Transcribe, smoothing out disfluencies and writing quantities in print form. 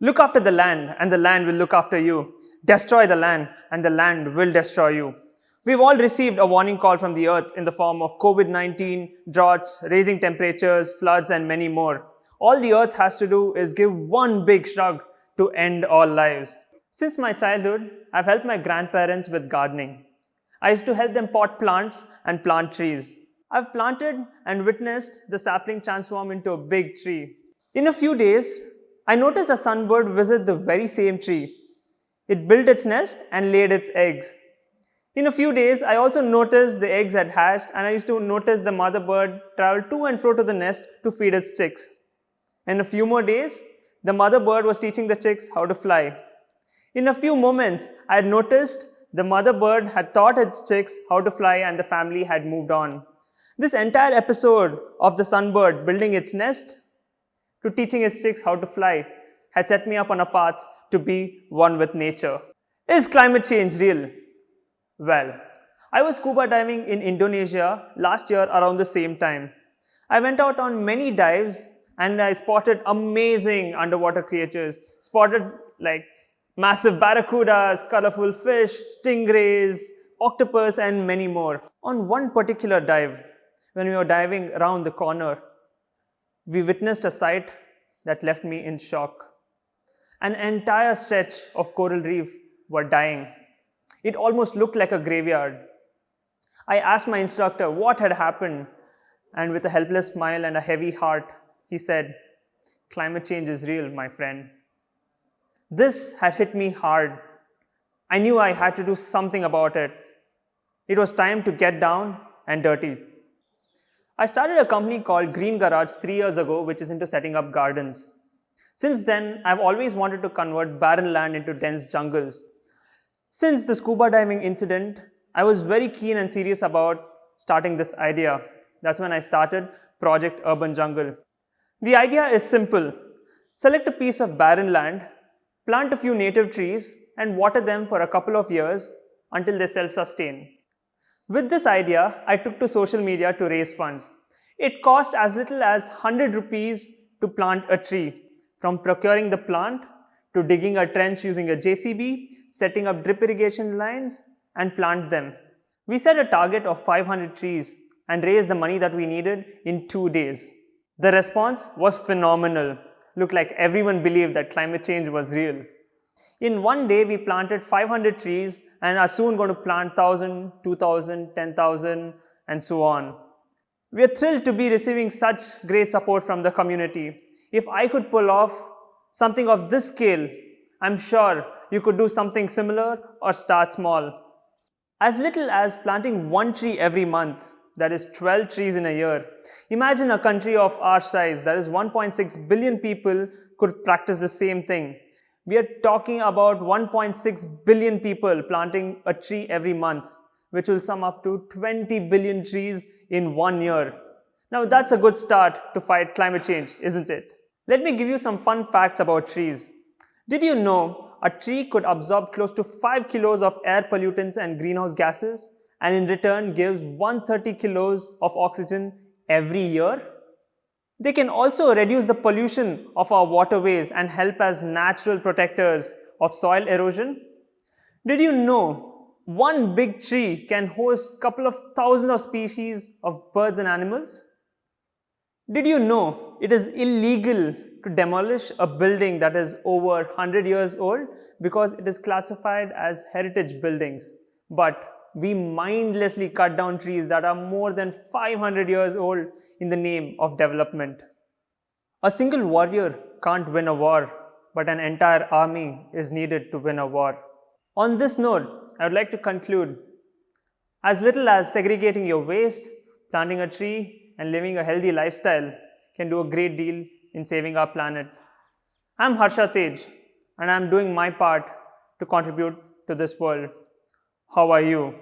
Look after the land and the land will look after you. Destroy the land and the land will destroy you. We've all received a warning call from the earth in the form of COVID-19, droughts, raising temperatures, floods, and many more. All the earth has to do is give one big shrug to end all lives. Since my childhood, I've helped my grandparents with gardening. I used to help them pot plants and plant trees. I've planted and witnessed the sapling transform into a big tree. In a few days, I noticed a sunbird visit the very same tree. It built its nest and laid its eggs. In a few days, I also noticed the eggs had hatched, and I used to notice the mother bird travel to and fro to the nest to feed its chicks. In a few more days, the mother bird was teaching the chicks how to fly. In a few moments, I had noticed the mother bird had taught its chicks how to fly and the family had moved on. This entire episode of the sunbird building its nest to teaching its chicks how to fly had set me up on a path to be one with nature. Is climate change real? Well, I was scuba diving in Indonesia last year around the same time. I went out on many dives and I spotted amazing underwater creatures. Spotted like massive barracudas, colorful fish, stingrays, octopus, and many more. On one particular dive, when we were diving around the corner, we witnessed a sight that left me in shock. An entire stretch of coral reef were dying. It almost looked like a graveyard. I asked my instructor what had happened, and with a helpless smile and a heavy heart, he said, "Climate change is real, my friend." This had hit me hard. I knew I had to do something about it. It was time to get down and dirty. I started a company called Green Garage 3 years ago, which is into setting up gardens. Since then, I've always wanted to convert barren land into dense jungles. Since the scuba diving incident, I was very keen and serious about starting this idea. That's when I started Project Urban Jungle. The idea is simple. Select a piece of barren land, plant a few native trees, and water them for a couple of years until they self-sustain. With this idea, I took to social media to raise funds. It cost as little as 100 rupees to plant a tree, from procuring the plant to digging a trench using a JCB, setting up drip irrigation lines, and plant them. We set a target of 500 trees and raised the money that we needed in 2 days. The response was phenomenal. Looked like everyone believed that climate change was real. In 1 day, we planted 500 trees and are soon going to plant 1,000, 2,000, 10,000, and so on. We are thrilled to be receiving such great support from the community. If I could pull off something of this scale, I'm sure you could do something similar or start small. As little as planting 1 tree every month, that is 12 trees in a year. Imagine a country of our size, that is 1.6 billion people, could practice the same thing. We are talking about 1.6 billion people planting a tree every month, which will sum up to 20 billion trees in 1 year. Now that's a good start to fight climate change, isn't it? Let me give you some fun facts about trees. Did you know a tree could absorb close to 5 kilos of air pollutants and greenhouse gases, and in return gives 130 kilos of oxygen every year? They can also reduce the pollution of our waterways and help as natural protectors of soil erosion. Did you know one big tree can host a couple of thousands of species of birds and animals? Did you know it is illegal to demolish a building that is over 100 years old because it is classified as heritage buildings? But we mindlessly cut down trees that are more than 500 years old in the name of development. A single warrior can't win a war, but an entire army is needed to win a war. On this note, I would like to conclude. As little as segregating your waste, planting a tree, and living a healthy lifestyle can do a great deal in saving our planet. I'm Harsha Tej, and I'm doing my part to contribute to this world. How are you?